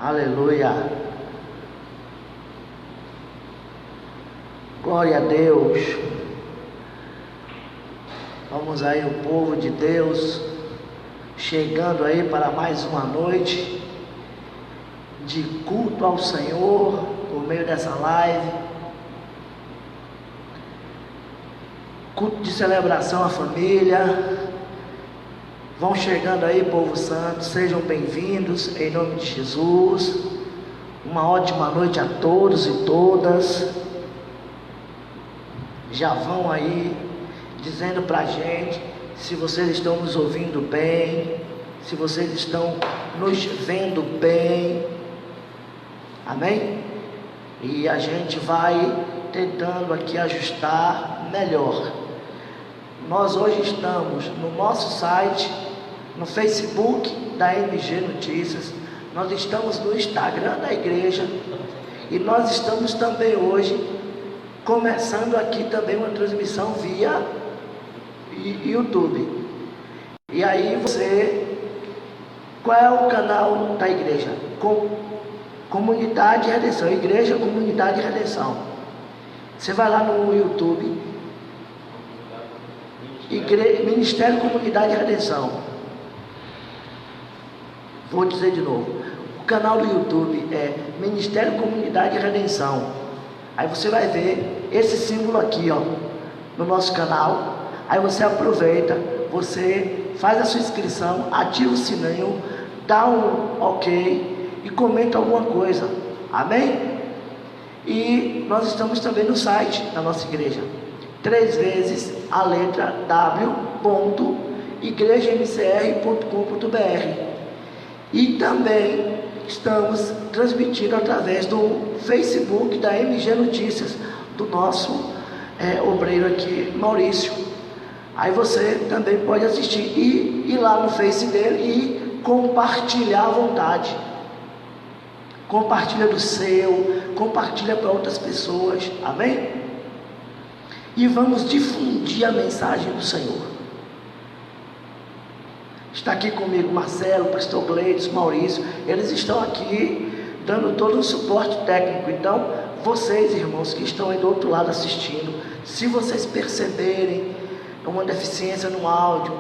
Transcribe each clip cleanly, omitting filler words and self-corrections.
Aleluia. Glória a Deus. Vamos aí, o povo de Deus, chegando aí para mais uma noite de culto ao Senhor, por meio dessa live. Culto de celebração à família. Vão chegando aí, povo santo, sejam bem-vindos, em nome de Jesus. Uma ótima noite a todos e todas. Já vão aí dizendo pra gente se vocês estão nos ouvindo bem, se vocês estão nos vendo bem. Amém? E a gente vai tentando aqui ajustar melhor. Nós hoje estamos no nosso site, no Facebook da MG Notícias, nós estamos no Instagram da igreja e nós estamos também hoje começando aqui também uma transmissão via YouTube. E aí qual é o canal da igreja? Comunidade e Redenção, Igreja Comunidade e Redenção. Você vai lá no YouTube, Ministério Comunidade e Redenção. Vou dizer de novo, o canal do YouTube é Ministério Comunidade e Redenção. Aí você vai ver esse símbolo aqui, ó, no nosso canal. Aí você aproveita, você faz a sua inscrição, ativa o sininho, dá um ok e comenta alguma coisa. Amém? E nós estamos também no site da nossa igreja, 3 vezes a letra w.igrejamcr.com.br. E também estamos transmitindo através do Facebook da MG Notícias, do nosso obreiro aqui, Maurício. Aí você também pode assistir e ir lá no Face dele e compartilhar à vontade. Compartilha do seu, compartilha para outras pessoas, amém? E vamos difundir a mensagem do Senhor. Está aqui comigo Marcelo, pastor Gleides, Maurício, eles estão aqui dando todo o suporte técnico. Então, vocês, irmãos, que estão aí do outro lado assistindo, se vocês perceberem uma deficiência no áudio,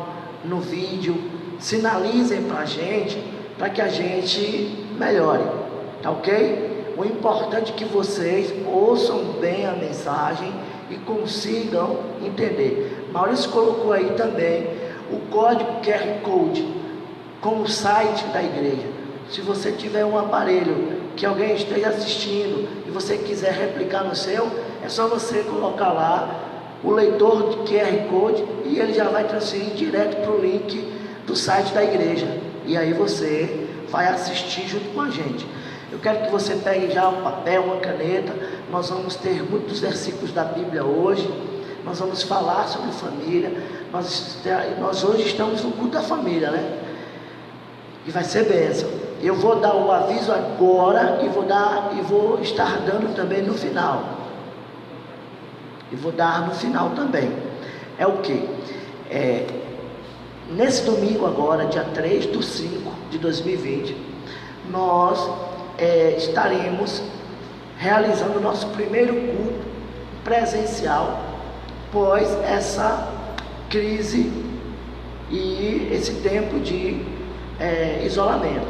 no vídeo, sinalizem para a gente, para que a gente melhore, tá ok? O importante é que vocês ouçam bem a mensagem e consigam entender. Maurício colocou aí também o código QR Code com o site da igreja. Se você tiver um aparelho que alguém esteja assistindo e você quiser replicar no seu, é só você colocar lá o leitor de QR Code e ele já vai transferir direto para o link do site da igreja. E aí você vai assistir junto com a gente. Eu quero que você pegue já um papel, uma caneta. Nós vamos ter muitos versículos da Bíblia hoje. Nós vamos falar sobre família. Nós hoje estamos no culto da família, né? E vai ser bênção. Eu vou dar o aviso agora e vou estar dando também no final. E vou dar no final também. É o que? Nesse domingo agora, dia 3/5/2020, nós estaremos realizando o nosso primeiro culto presencial após essa crise e esse tempo de isolamento.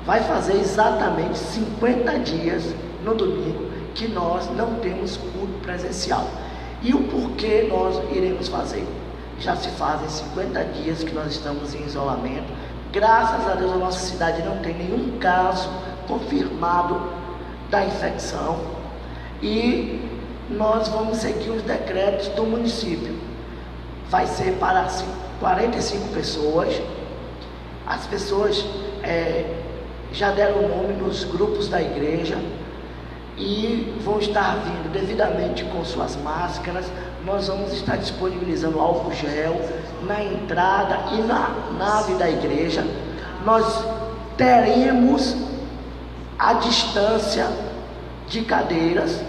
Vai fazer exatamente 50 dias no domingo que nós não temos culto presencial. E o porquê nós iremos fazer? Já se fazem 50 dias que nós estamos em isolamento. Graças a Deus a nossa cidade não tem nenhum caso confirmado da infecção. E nós vamos seguir os decretos do município. Vai ser para 45 pessoas. As pessoas já deram o nome nos grupos da igreja e vão estar vindo devidamente com suas máscaras. Nós vamos estar disponibilizando álcool gel na entrada e na nave da igreja. Nós teremos a distância de cadeiras.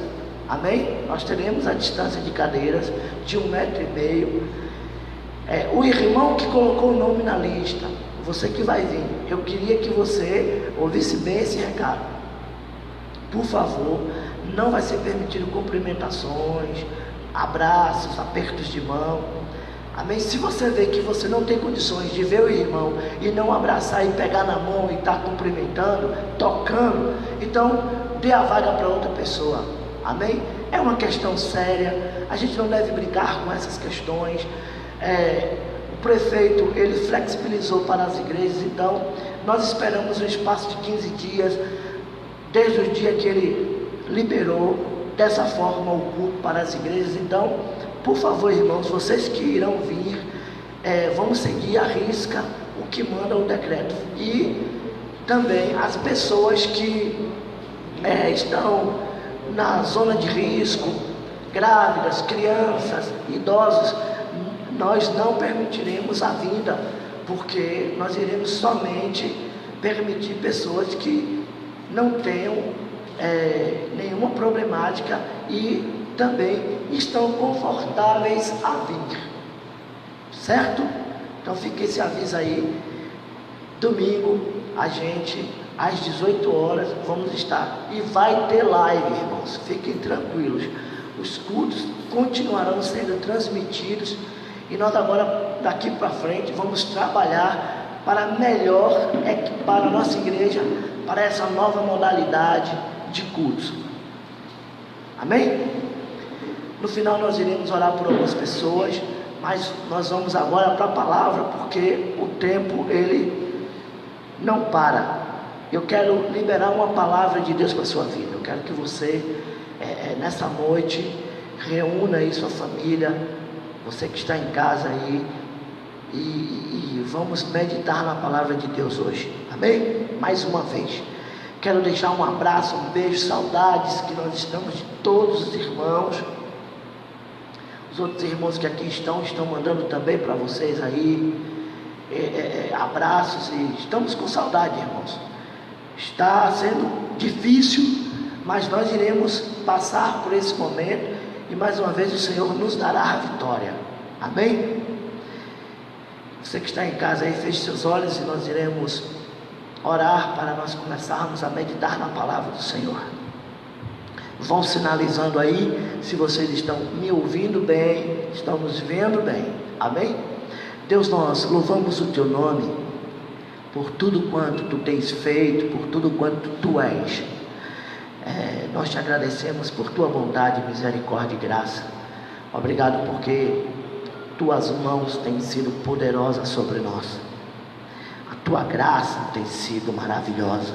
Amém? Nós teremos a distância de cadeiras de 1,5 metro. O irmão que colocou o nome na lista você que vai vir, eu queria que você ouvisse bem esse recado. Por favor, não vai ser permitido cumprimentações, abraços, apertos de mão. Amém? Se você vê que você não tem condições de ver o irmão e não abraçar e pegar na mão e estar cumprimentando, tocando, então dê a vaga para outra pessoa. Amém? É uma questão séria, a gente não deve brincar com essas questões. O prefeito, ele flexibilizou para as igrejas, então nós esperamos um espaço de 15 dias, desde o dia que ele liberou dessa forma o culto para as igrejas. Então, por favor, irmãos, vocês que irão vir, vamos seguir à risca o que manda o decreto. E também as pessoas que estão na zona de risco, grávidas, crianças, idosos, nós não permitiremos a vinda, porque nós iremos somente permitir pessoas que não tenham nenhuma problemática e também estão confortáveis a vir, certo? Então fica esse aviso aí. Domingo a gente às 18 horas vamos estar, e vai ter live, irmãos, fiquem tranquilos, os cultos continuarão sendo transmitidos, e nós agora daqui para frente vamos trabalhar para melhor equipar a nossa igreja para essa nova modalidade de cultos. Amém? No final nós iremos orar por algumas pessoas, mas nós vamos agora para a palavra, porque o tempo ele não para. Eu quero liberar uma palavra de Deus para a sua vida. Eu quero que você nessa noite reúna aí sua família, você que está em casa aí, e vamos meditar na palavra de Deus hoje. Amém? Mais uma vez quero deixar um abraço, um beijo, saudades que nós estamos de todos os irmãos. Os outros irmãos que aqui estão mandando também para vocês aí abraços, e estamos com saudade, irmãos. Está sendo difícil, mas nós iremos passar por esse momento, e mais uma vez o Senhor nos dará a vitória. Amém? Você que está em casa aí, feche seus olhos e nós iremos orar para nós começarmos a meditar na palavra do Senhor. Vão sinalizando aí se vocês estão me ouvindo bem, estão nos vendo bem. Amém? Deus, nós louvamos o teu nome por tudo quanto tu tens feito, por tudo quanto tu és. Nós te agradecemos por tua bondade, misericórdia e graça. Obrigado porque tuas mãos têm sido poderosas sobre nós. A tua graça tem sido maravilhosa,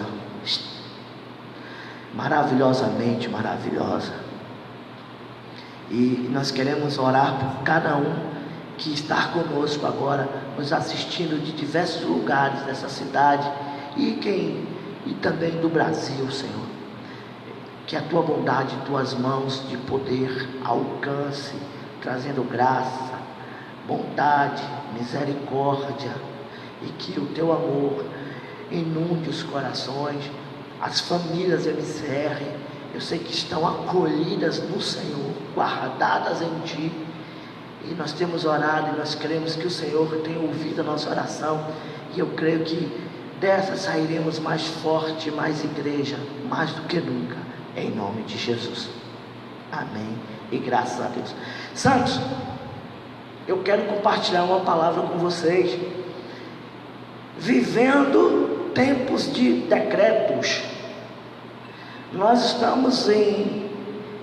maravilhosamente maravilhosa. E nós queremos orar por cada um que está conosco agora, nos assistindo de diversos lugares dessa cidade e também do Brasil, Senhor. Que a tua bondade, tuas mãos de poder alcance, trazendo graça, bondade, misericórdia, e que o teu amor inunde os corações, as famílias MCR, eu sei que estão acolhidas no Senhor, guardadas em Ti, e nós temos orado e nós cremos que o Senhor tem ouvido a nossa oração, e eu creio que dessa sairemos mais forte, mais igreja, mais do que nunca, em nome de Jesus. Amém, e graças a Deus. Santos, eu quero compartilhar uma palavra com vocês. Vivendo tempos de decretos, nós estamos em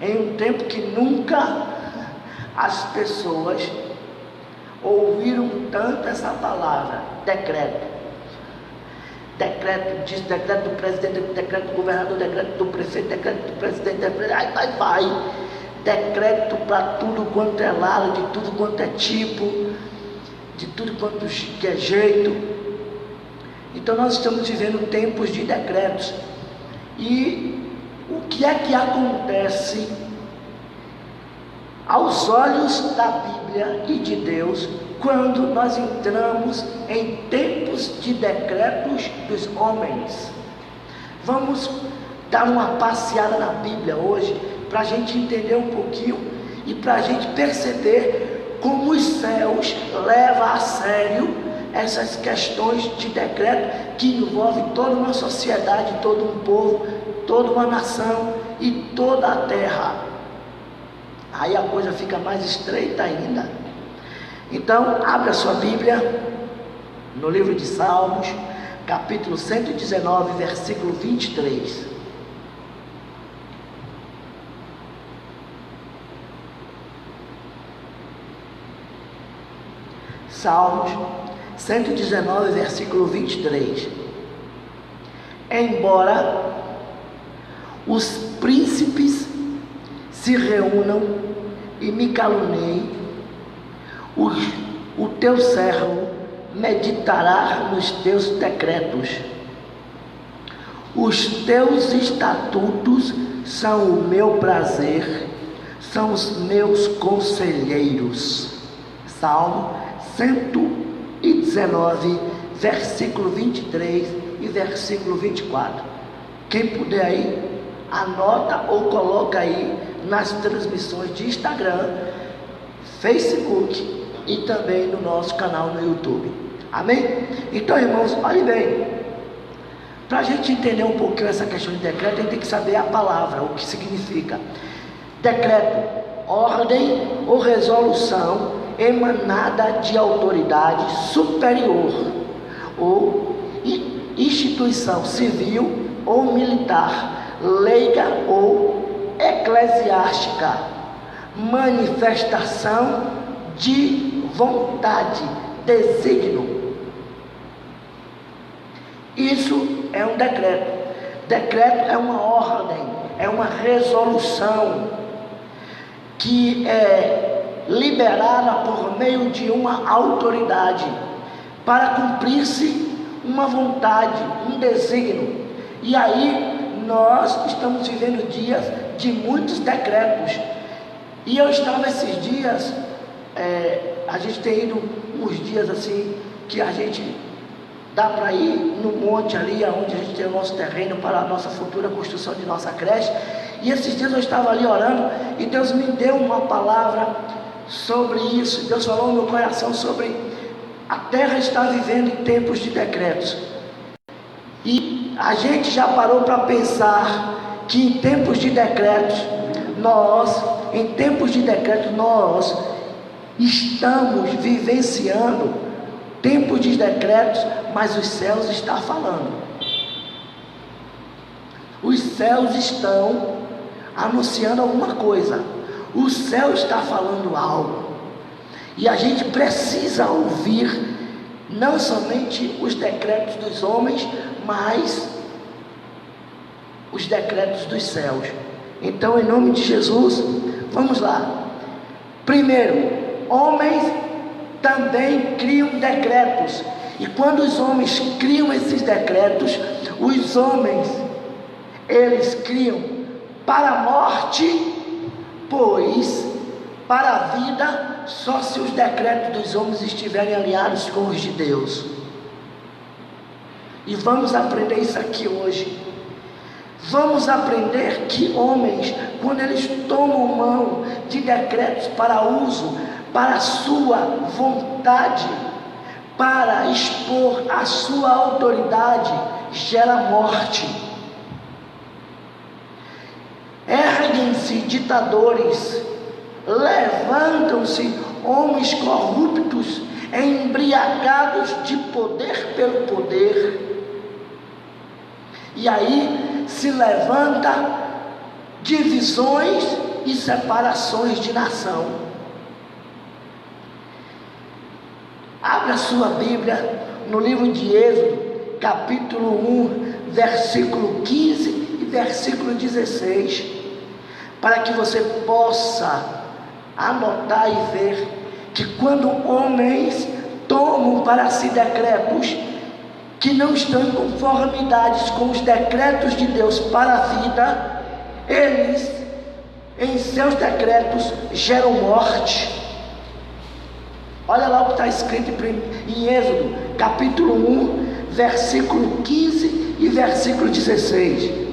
um tempo que nunca as pessoas ouviram tanto essa palavra, decreto. Decreto disso, decreto do presidente, decreto do governador, decreto do prefeito, decreto do presidente, decreto, vai. Decreto para tudo quanto é lado, de tudo quanto é tipo, de tudo quanto que é jeito. Então nós estamos vivendo tempos de decretos. E o que é que acontece aos olhos da Bíblia e de Deus quando nós entramos em tempos de decretos dos homens? Vamos dar uma passeada na Bíblia hoje, para a gente entender um pouquinho e para a gente perceber como os céus levam a sério essas questões de decreto que envolvem toda uma sociedade, todo um povo, toda uma nação e toda a terra. Aí a coisa fica mais estreita ainda. Então, abre a sua Bíblia no livro de Salmos, capítulo 119, versículo 23. Salmos 119, versículo 23. Embora os príncipes se reúnam e me caluniem, o teu servo meditará nos teus decretos. Os teus estatutos são o meu prazer, são os meus conselheiros. Salmo 119, versículo 23 e versículo 24. Quem puder aí, anota ou coloca aí nas transmissões de Instagram, Facebook e também no nosso canal no YouTube. Amém? Então, irmãos, olhe bem. Para a gente entender um pouquinho essa questão de decreto, a gente tem que saber a palavra, o que significa. Decreto, ordem ou resolução emanada de autoridade superior ou instituição civil ou militar, leiga ou eclesiástica, manifestação de vontade, desígnio. Isso é um decreto. Decreto é uma ordem, é uma resolução que é liberada por meio de uma autoridade para cumprir-se uma vontade, um desígnio. E aí nós estamos vivendo dias de muitos decretos. E eu estava esses dias, a gente tem ido uns dias assim, que a gente dá para ir no monte ali, onde a gente tem o nosso terreno para a nossa futura construção de nossa creche. E esses dias eu estava ali orando e Deus me deu uma palavra sobre isso. Deus falou no meu coração sobre a terra está vivendo em tempos de decretos. E a gente já parou para pensar que em tempos de decretos, nós estamos vivenciando tempos de decretos, mas os céus estão falando. Os céus estão anunciando alguma coisa. O céu está falando algo. E a gente precisa ouvir não somente os decretos dos homens, mas os decretos dos céus. Então, em nome de Jesus, vamos lá. Primeiro, homens também criam decretos. E quando os homens criam esses decretos, os homens, eles criam para a morte, pois para a vida só se os decretos dos homens estiverem alinhados com os de Deus. E vamos aprender isso aqui hoje. Vamos aprender que homens, quando eles tomam mão de decretos para uso, para a sua vontade, para expor a sua autoridade, gera morte. Erguem-se ditadores, levantam-se homens corruptos, embriagados de poder pelo poder. E aí se levanta divisões e separações de nação. Abra sua Bíblia no livro de Êxodo, capítulo 1, versículo 15 e versículo 16, para que você possa anotar e ver que quando homens tomam para si decretos que não estão em conformidade com os decretos de Deus para a vida, eles, em seus decretos, geram morte. Olha lá o que está escrito em Êxodo, capítulo 1, versículo 15 e versículo 16.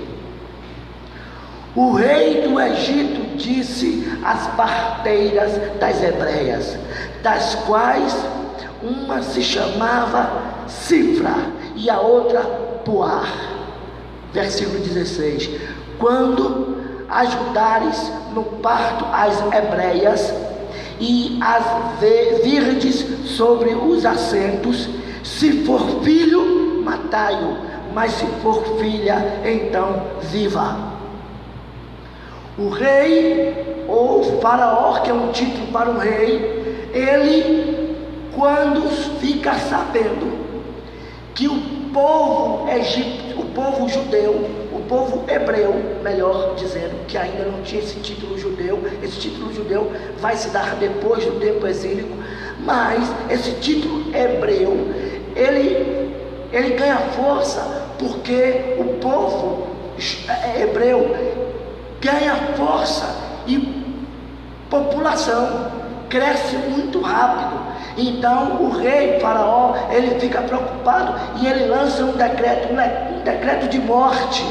O rei do Egito disse às parteiras das hebreias, das quais uma se chamava Cifra e a outra Puar. Versículo 16: quando ajudares no parto as hebreias e as virdes sobre os assentos, se for filho, matai-o, mas se for filha, então viva. O rei, ou faraó, que é um título para um rei, ele, quando fica sabendo que o povo egípcio, o povo judeu, o povo hebreu, melhor dizendo, que ainda não tinha esse título judeu vai se dar depois do tempo exílico, mas esse título hebreu, ele ganha força porque o povo hebreu ganha força e população cresce muito rápido. Então o rei faraó, ele fica preocupado e ele lança um decreto de morte.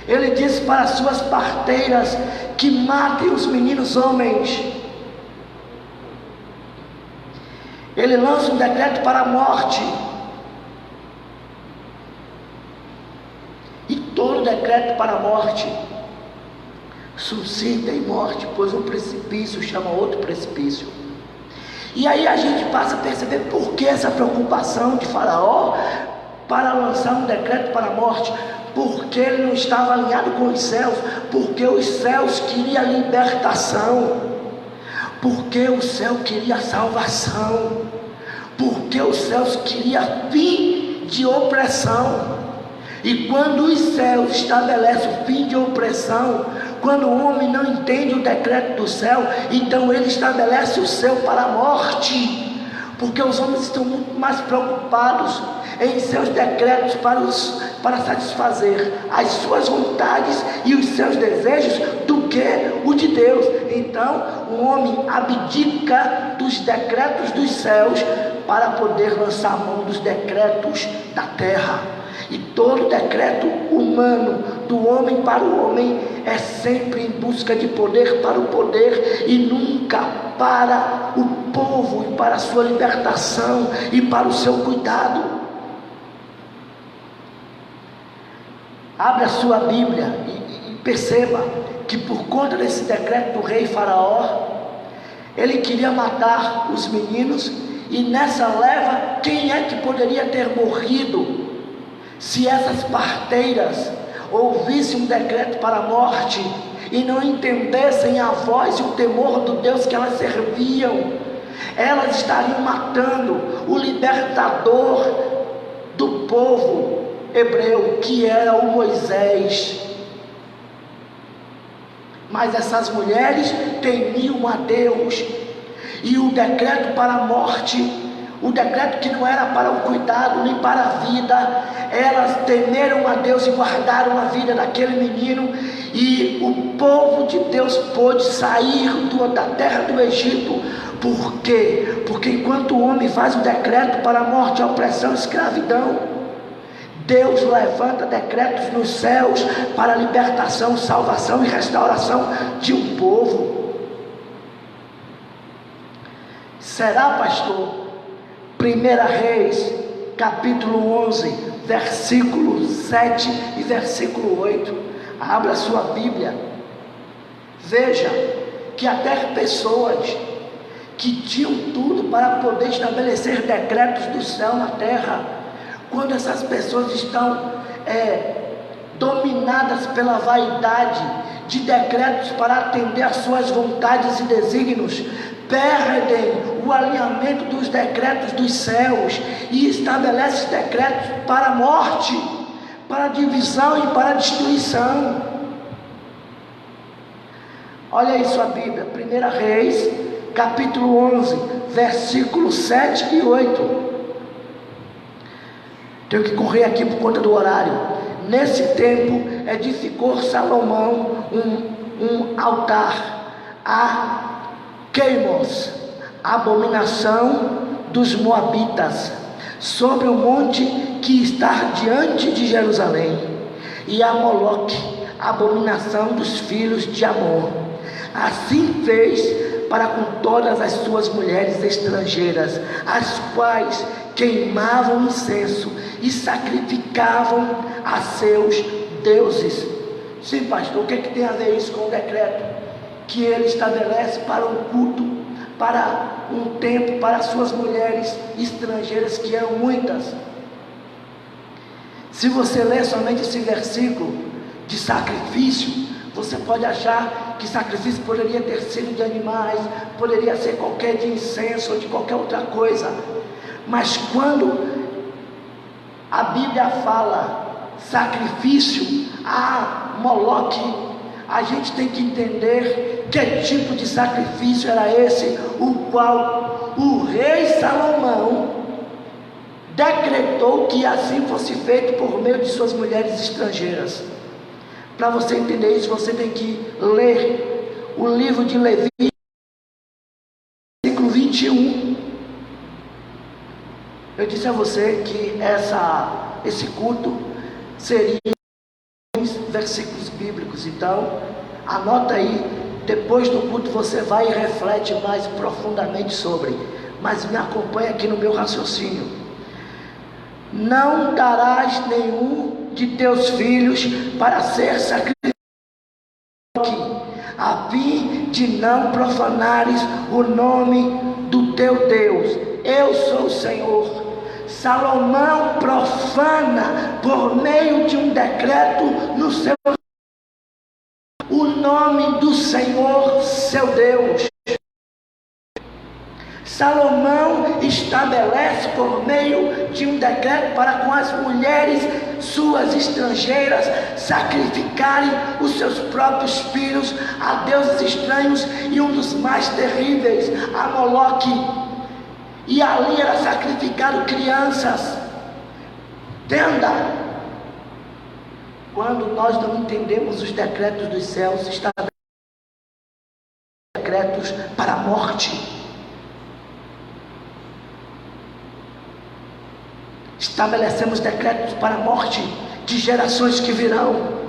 Ele diz para suas parteiras que matem os meninos homens. Ele lança um decreto para a morte. E todo decreto para a morte suscita em morte, pois um precipício chama outro precipício. E aí a gente passa a perceber por que essa preocupação de Faraó para lançar um decreto para a morte. Porque ele não estava alinhado com os céus, porque os céus queriam libertação, porque o céu queria salvação, porque os céus queriam fim de opressão. E quando os céus estabelecem o fim de opressão, quando o homem não entende o decreto do céu, então ele estabelece o céu para a morte, porque os homens estão muito mais preocupados em seus decretos para satisfazer as suas vontades e os seus desejos do que o de Deus. Então o homem abdica dos decretos dos céus para poder lançar mão dos decretos da terra. E todo decreto humano, do homem para o homem, é sempre em busca de poder para o poder e nunca para o povo e para a sua libertação e para o seu cuidado. Abra a sua Bíblia e perceba que por conta desse decreto do rei Faraó, ele queria matar os meninos, e nessa leva, quem é que poderia ter morrido se essas parteiras ouvissem um decreto para a morte e não entendessem a voz e o temor do Deus que elas serviam? Elas estariam matando o libertador do povo hebreu, que era o Moisés. Mas essas mulheres temiam a Deus, e o decreto para a morte, o decreto que não era para o cuidado nem para a vida, elas temeram a Deus e guardaram a vida daquele menino, e o povo de Deus pôde sair da terra do Egito. Por quê? Porque enquanto o homem faz o decreto para a morte, a opressão e a escravidão, Deus levanta decretos nos céus para a libertação, salvação e restauração de um povo. Será, pastor? 1 Reis, capítulo 11, versículo 7 e versículo 8. Abra sua Bíblia. Veja que até pessoas que tinham tudo para poder estabelecer decretos do céu na terra, quando essas pessoas estão dominadas pela vaidade de decretos para atender às suas vontades e desígnios, perdem o alinhamento dos decretos dos céus e estabelecem decretos para a morte, para a divisão e para a destruição. Olha aí sua Bíblia, 1 Reis, capítulo 11, versículos 7 e 8. Tenho que correr aqui por conta do horário. Nesse tempo edificou Salomão um altar a Queimos, abominação dos Moabitas, sobre o monte que está diante de Jerusalém, e a Moloque, abominação dos filhos de Amon. Assim fez para com todas as suas mulheres estrangeiras, as quais queimavam incenso e sacrificavam a seus deuses. Sim, pastor, o que tem a ver isso com o decreto que ele estabelece para um culto, para um tempo, para suas mulheres estrangeiras, que eram muitas? Se você ler somente esse versículo de sacrifício, você pode achar que sacrifício poderia ter sido de animais, poderia ser qualquer de incenso ou de qualquer outra coisa. Mas quando a Bíblia fala sacrifício a Moloque, a gente tem que entender que tipo de sacrifício era esse, o qual o rei Salomão decretou que assim fosse feito por meio de suas mulheres estrangeiras. Para você entender isso, você tem que ler o livro de Levítico, versículo 21. Eu disse a você que esse culto seria versículos bíblicos. Então, anota aí, depois do culto você vai e reflete mais profundamente sobre. Mas me acompanha aqui no meu raciocínio. Não darás nenhum de teus filhos para ser sacrificado, a fim de não profanares o nome do teu Deus. Eu sou o Senhor. Salomão profana por meio de um decreto no seu o nome do Senhor, seu Deus. Salomão estabelece por meio de um decreto para com as mulheres suas estrangeiras sacrificarem os seus próprios filhos a deuses estranhos, e um dos mais terríveis, a Moloque. E ali era sacrificado crianças. Entenda, quando nós não entendemos os decretos dos céus, estabelecemos decretos para a morte. Estabelecemos decretos para a morte de gerações que virão.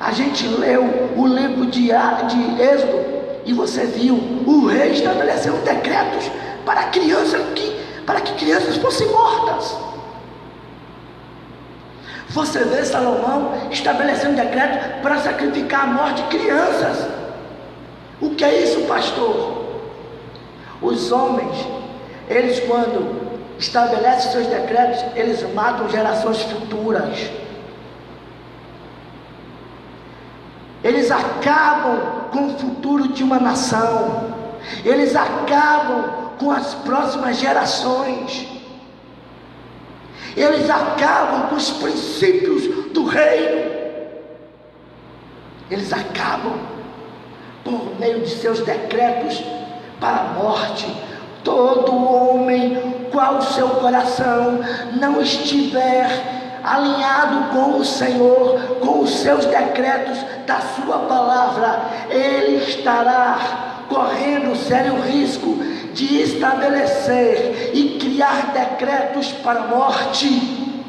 A gente leu o livro de Êxodo e você viu, o rei estabeleceu decretos para que crianças fossem mortas. Você vê Salomão estabelecendo decreto para sacrificar a morte de crianças. O que é isso, pastor? Os homens, eles quando estabelecem seus decretos, eles matam gerações futuras. Eles acabam com o futuro de uma nação. Eles acabam com as próximas gerações. Eles acabam com os princípios do reino. Eles acabam por meio de seus decretos para a morte. Todo homem, qual o seu coração não estiver alinhado com o Senhor, com os seus decretos da sua palavra, ele estará correndo sério risco de estabelecer e criar decretos para a morte.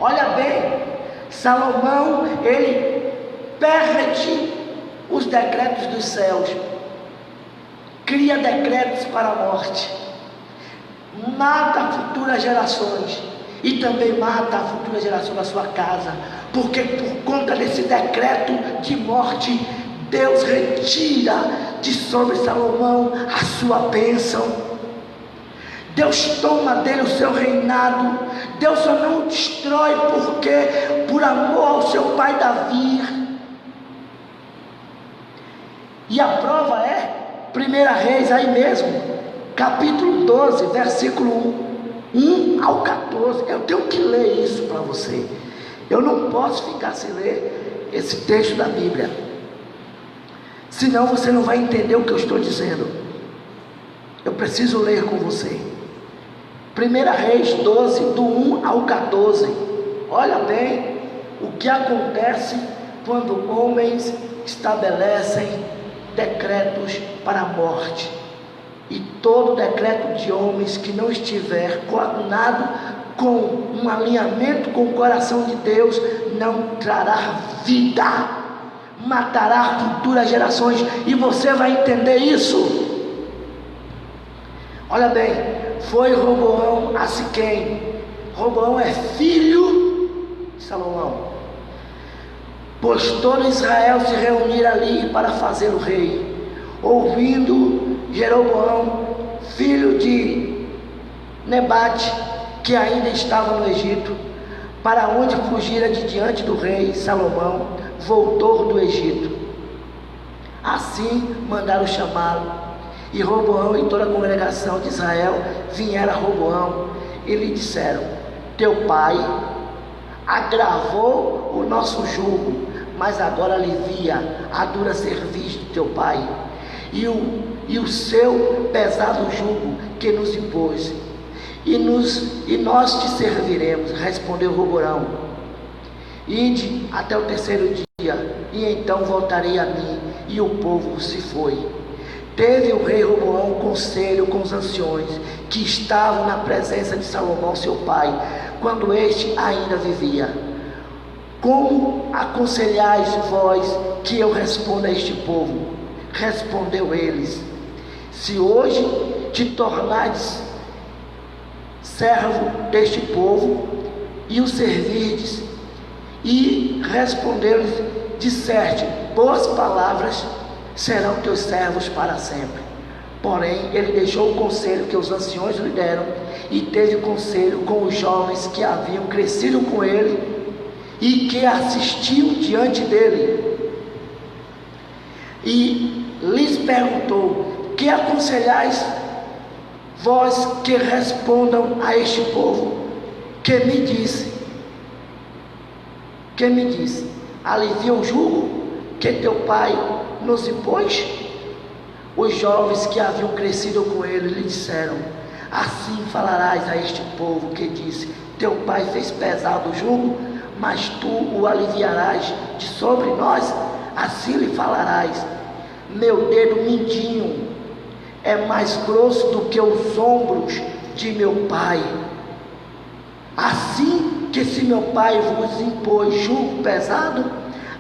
Olha bem, Salomão, ele perde os decretos dos céus, cria decretos para a morte, mata futuras gerações e também mata a futura geração da sua casa, porque por conta desse decreto de morte, Deus retira de sobre Salomão a sua bênção. Deus toma dele o seu reinado. Deus só não o destrói porque por amor ao seu pai Davi. E a prova é 1 Reis, aí mesmo, capítulo 12, versículo 1 ao 14. Eu tenho que ler isso para você. Eu não posso ficar sem ler esse texto da Bíblia, senão você não vai entender o que eu estou dizendo. Eu preciso ler com você. 1 Reis 12, do 1 ao 14. Olha bem o que acontece quando homens estabelecem decretos para a morte. E todo decreto de homens que não estiver coadunado com um alinhamento com o coração de Deus não trará vida, matará futuras gerações, e você vai entender isso. Olha bem, foi Roboão a Siquém. Roboão é filho de Salomão. Pois todo Israel se reunira ali para fazer o rei. Ouvindo Jeroboão, filho de Nebate, que ainda estava no Egito, para onde fugira de diante do rei Salomão, voltou do Egito. Assim mandaram chamá-lo. E Roboão e toda a congregação de Israel vieram a Roboão e lhe disseram: teu pai agravou o nosso jugo, mas agora alivia a dura cerviz do teu pai e o seu pesado jugo que nos impôs, e nós te serviremos. Respondeu Roboão: ide até o terceiro dia, e então voltarei a mim. E o povo se foi. Teve o rei Roboão conselho com os anciões que estavam na presença de Salomão seu pai, quando este ainda vivia. Como aconselhais vós que eu responda a este povo? Respondeu eles: se hoje te tornares servo deste povo e o servirdes, e respondeu-lhes, disserte boas palavras, serão teus servos para sempre. Porém, ele deixou o conselho que os anciões lhe deram, e teve conselho com os jovens que haviam crescido com ele e que assistiam diante dele. E lhes perguntou: que aconselhais vós que respondam a este povo? Que me disse, alivia o jugo que teu pai nos impôs? Os jovens que haviam crescido com ele lhe disseram: assim falarás a este povo que disse: teu pai fez pesado o jugo, mas tu o aliviarás de sobre nós. Assim lhe falarás: meu dedo mindinho é mais grosso do que os ombros de meu pai. Assim que se meu pai vos impôs jugo pesado,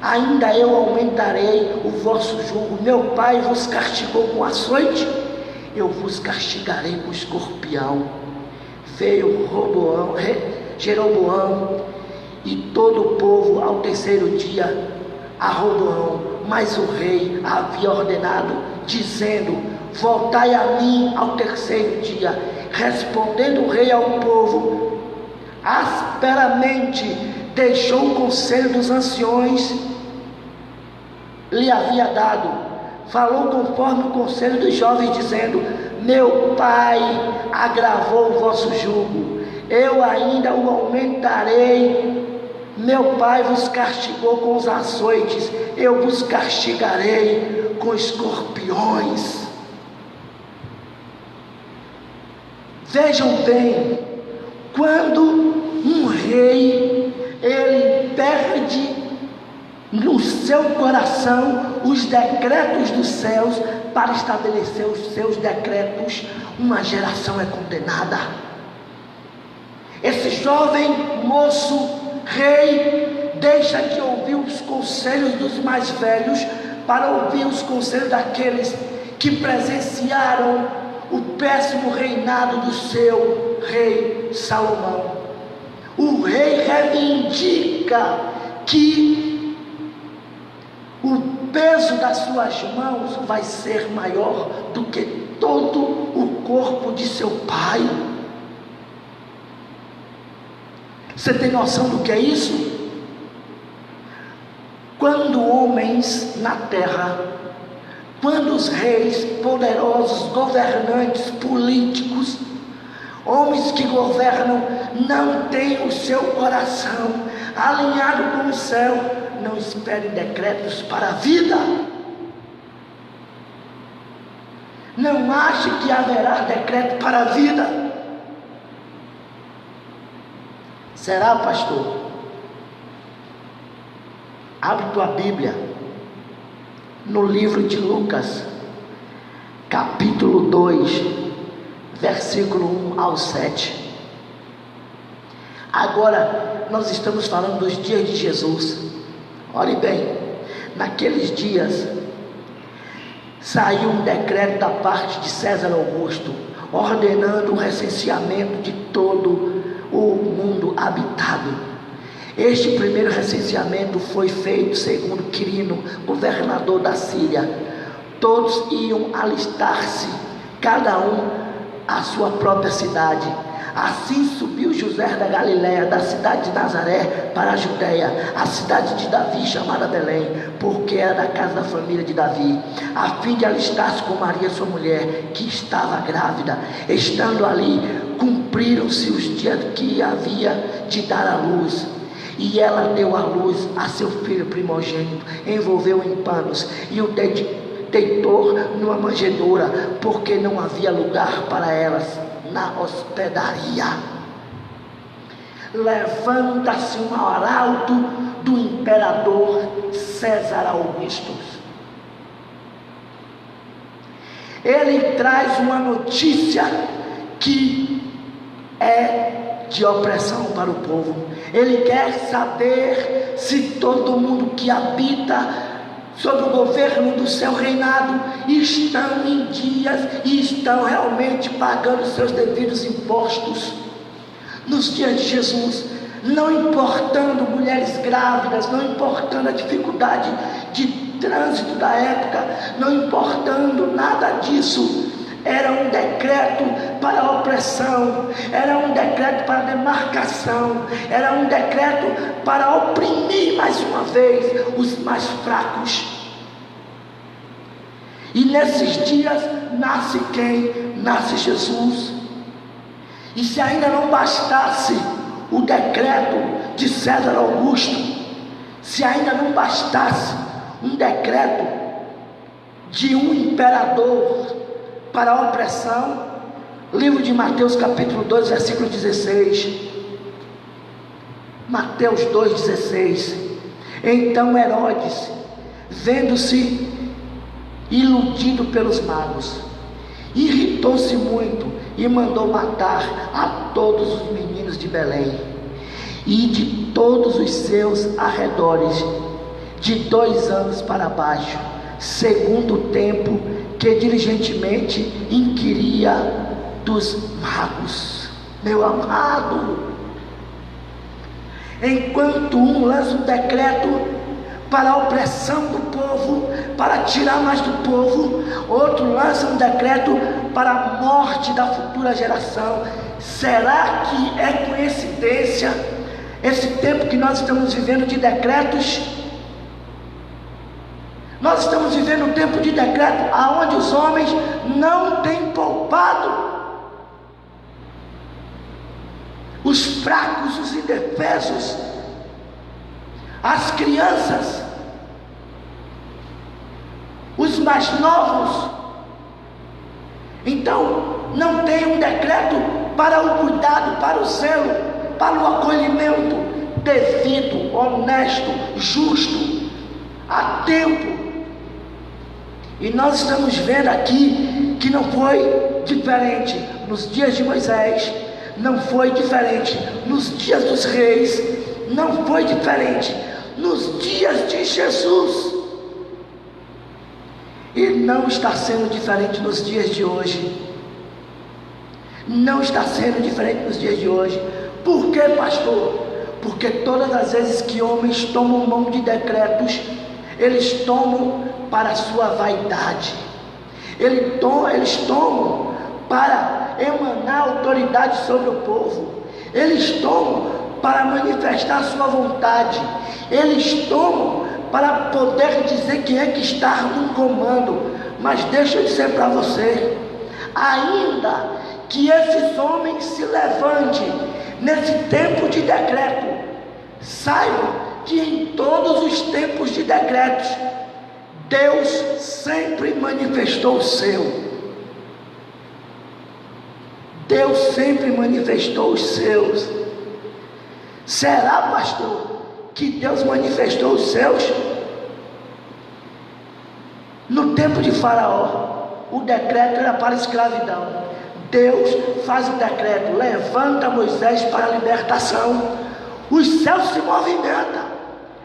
ainda eu aumentarei o vosso jugo. Meu pai vos castigou com açoite, eu vos castigarei com escorpião. Veio Jeroboão e todo o povo ao terceiro dia a Roboão, mas o rei havia ordenado, dizendo: voltai a mim ao terceiro dia. Respondendo o rei ao povo asperamente, deixou o conselho dos anciões lhe havia dado, falou conforme o conselho dos jovens, dizendo: meu pai agravou o vosso jugo, eu ainda o aumentarei. Meu pai vos castigou com os açoites, eu vos castigarei com escorpiões. Vejam bem, quando um rei ele perde no seu coração os decretos dos céus para estabelecer os seus decretos, uma geração é condenada. Esse jovem moço rei deixa de ouvir os conselhos dos mais velhos para ouvir os conselhos daqueles que presenciaram o péssimo reinado do seu rei Salomão. O rei reivindica que o peso das suas mãos vai ser maior do que todo o corpo de seu pai. Você tem noção do que é isso? Quando homens na terra, quando os reis poderosos, governantes, políticos, homens que governam, não têm o seu coração alinhado com o céu, não esperem decretos para a vida. Não ache que haverá decreto para a vida. Será, pastor? Abre tua Bíblia no livro de Lucas, capítulo 2, versículo 1 ao 7. Agora nós estamos falando dos dias de Jesus. Olhe bem, naqueles dias, saiu um decreto da parte de César Augusto, ordenando o recenseamento de todo o mundo habitado. Este primeiro recenseamento foi feito segundo Quirino, governador da Síria. Todos iam alistar-se, cada um à sua própria cidade. Assim subiu José da Galiléia, da cidade de Nazaré, para a Judéia, a cidade de Davi, chamada Belém, porque era da casa da família de Davi, a fim de alistar-se com Maria, sua mulher, que estava grávida. Estando ali, cumpriram-se os dias que havia de dar à luz. E ela deu à luz a seu filho primogênito, envolveu em panos e o deitou numa manjedoura, porque não havia lugar para elas na hospedaria. Levanta-se um arauto do imperador César Augusto. Ele traz uma notícia que é de opressão para o povo. Ele quer saber se todo mundo que habita sob o governo do seu reinado estão em dias e estão realmente pagando seus devidos impostos. Nos dias de Jesus, não importando mulheres grávidas, não importando a dificuldade de trânsito da época, não importando nada disso, era um decreto para a opressão, era um decreto para a demarcação, era um decreto para oprimir mais uma vez os mais fracos. E nesses dias nasce quem? Nasce Jesus. E se ainda não bastasse o decreto de César Augusto, se ainda não bastasse um decreto de um imperador para a opressão, livro de Mateus capítulo 2, versículo 16, Mateus 2,16. Então Herodes, vendo-se iludido pelos magos, irritou-se muito e mandou matar a todos os meninos de Belém e de todos os seus arredores, de 2 anos para baixo, segundo o tempo que diligentemente inquiria dos magos. Meu amado, enquanto um lança um decreto para a opressão do povo, para tirar mais do povo, outro lança um decreto para a morte da futura geração. Será que é coincidência esse tempo que nós estamos vivendo de decretos? Nós estamos vivendo um tempo de decreto aonde os homens não têm poupado os fracos, os indefesos, as crianças, os mais novos. Então não tem um decreto para o cuidado, para o zelo, para o acolhimento devido, honesto, justo, a tempo. E nós estamos vendo aqui que não foi diferente nos dias de Moisés, não foi diferente nos dias dos reis, não foi diferente nos dias de Jesus, e não está sendo diferente nos dias de hoje. Não está sendo diferente nos dias de hoje. Por quê, pastor? Porque todas as vezes que homens tomam mão de decretos, eles tomam para a sua vaidade, eles tomam para emanar autoridade sobre o povo, eles tomam para manifestar a sua vontade, eles tomam para poder dizer quem é que está no comando. Mas deixa eu dizer para você, ainda que esses homens se levantem nesse tempo de decreto, saibam que em todos os tempos de decretos, Deus sempre manifestou o seu. Deus sempre manifestou os seus. Será, pastor, que Deus manifestou os seus? No tempo de Faraó, o decreto era para a escravidão. Deus faz um decreto, levanta Moisés para a libertação. Os céus se movimentam,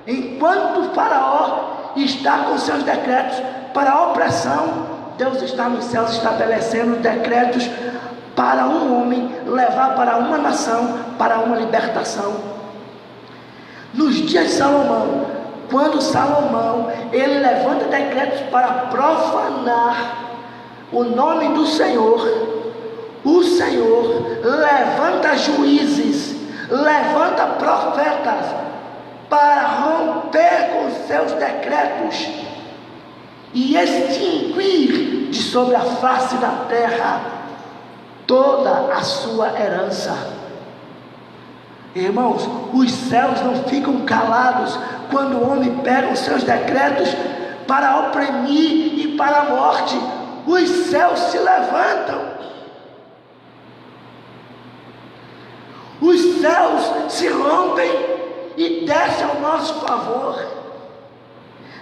enquanto o Faraó está com seus decretos para a opressão, Deus está nos céus estabelecendo decretos para um homem levar para uma nação, para uma libertação. Nos dias de Salomão, quando Salomão, ele levanta decretos para profanar o nome do Senhor, o Senhor levanta juízes, levanta profetas para romper com os seus decretos e extinguir de sobre a face da terra toda a sua herança. Irmãos, os céus não ficam calados quando o homem pega os seus decretos para oprimir e para a morte. Os céus se levantam. Os céus se rompem e descem ao nosso favor.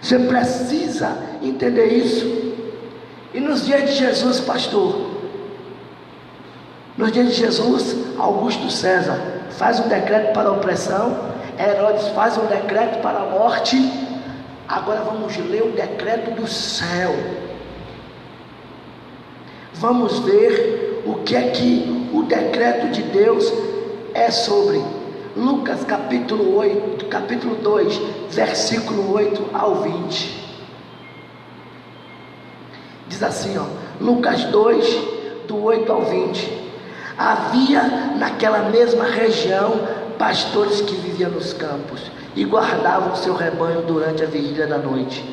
Você precisa entender isso. E nos dias de Jesus, pastor, nos dias de Jesus, Augusto César faz um decreto para a opressão, Herodes faz um decreto para a morte. Agora vamos ler o decreto do céu. Vamos ver o que é que o decreto de Deus é sobre. Lucas capítulo 2, versículo 8 ao 20. Diz assim, Lucas 2, do 8 ao 20. Havia naquela mesma região pastores que viviam nos campos e guardavam seu rebanho durante a vigília da noite.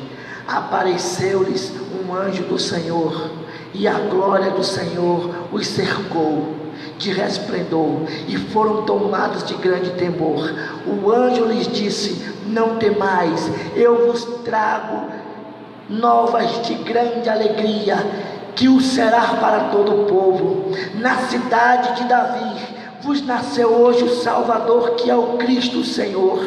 Apareceu-lhes um anjo do Senhor, e a glória do Senhor os cercou de resplendor, e foram tomados de grande temor. O anjo lhes disse: não temais, eu vos trago novas de grande alegria, que o será para todo o povo. Na cidade de Davi vos nasceu hoje o Salvador, que é o Cristo o Senhor.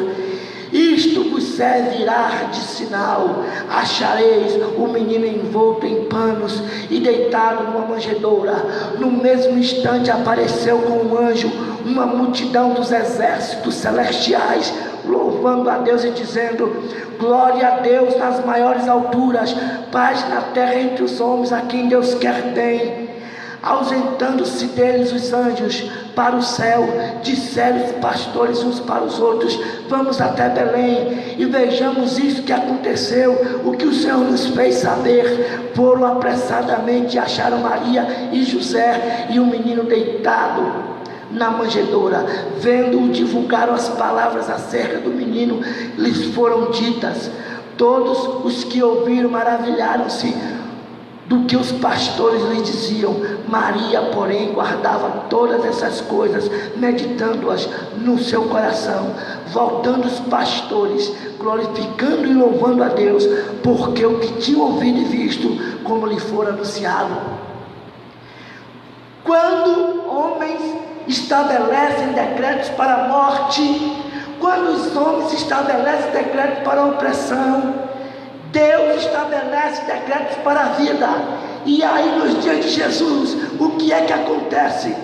Isto vos servirá de sinal: achareis o menino envolto em panos e deitado numa manjedoura. No mesmo instante apareceu com um anjo uma multidão dos exércitos celestiais, louvando a Deus e dizendo: glória a Deus nas maiores alturas, paz na terra entre os homens a quem Deus quer bem. Ausentando-se deles os anjos para o céu, disseram os pastores uns para os outros: vamos até Belém e vejamos isso que aconteceu, o que o Senhor nos fez saber. Foram apressadamente e acharam Maria e José e o menino deitado na manjedoura. Vendo-o, divulgaram as palavras acerca do menino, lhes foram ditas. Todos os que ouviram maravilharam-se do que os pastores lhe diziam. Maria, porém, guardava todas essas coisas, meditando-as no seu coração. Voltando os pastores, glorificando e louvando a Deus, porque o que tinham ouvido e visto, como lhe fora anunciado. Quando homens estabelecem decretos para a morte, quando os homens estabelecem decretos para a opressão, Deus estabelece decretos para a vida. E aí nos dias de Jesus, o que é que acontece?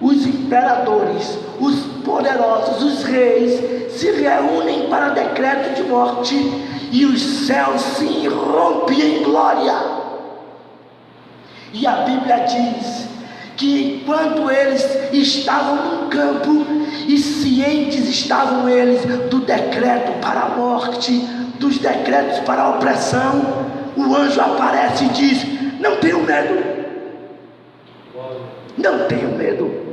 Os imperadores, os poderosos, os reis se reúnem para decreto de morte, e os céus se rompem em glória. E a Bíblia diz que enquanto eles estavam no campo, e cientes estavam eles do decreto para a morte, dos decretos para a opressão, o anjo aparece e diz: não tenho medo, não tenho medo.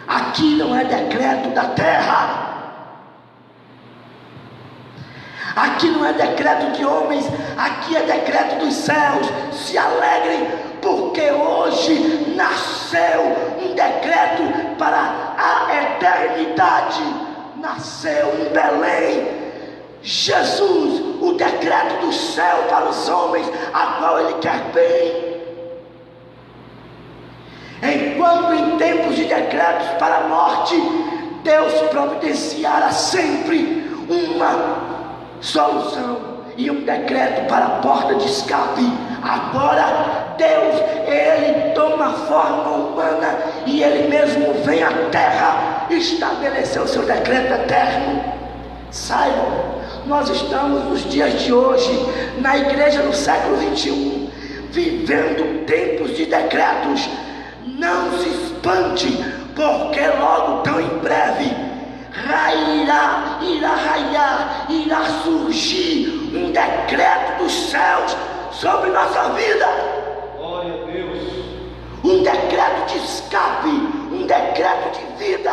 Aqui não é decreto da terra, aqui não é decreto de homens, aqui é decreto dos céus. Se alegrem, porque hoje nasceu um decreto para a eternidade. Nasceu em Belém Jesus, o decreto do céu para os homens, a qual Ele quer bem. Enquanto em tempos de decretos para a morte, Deus providenciará sempre uma solução e um decreto para a porta de escape. Agora Deus, Ele toma forma humana e Ele mesmo vem à terra estabelecer o seu decreto eterno. Saibam, nós estamos nos dias de hoje, na igreja no século 21, vivendo tempos de decretos. Não se espante, porque logo tão em breve irá surgir um decreto dos céus sobre nossa vida. Glória a Deus. Um decreto de escape, um decreto de vida,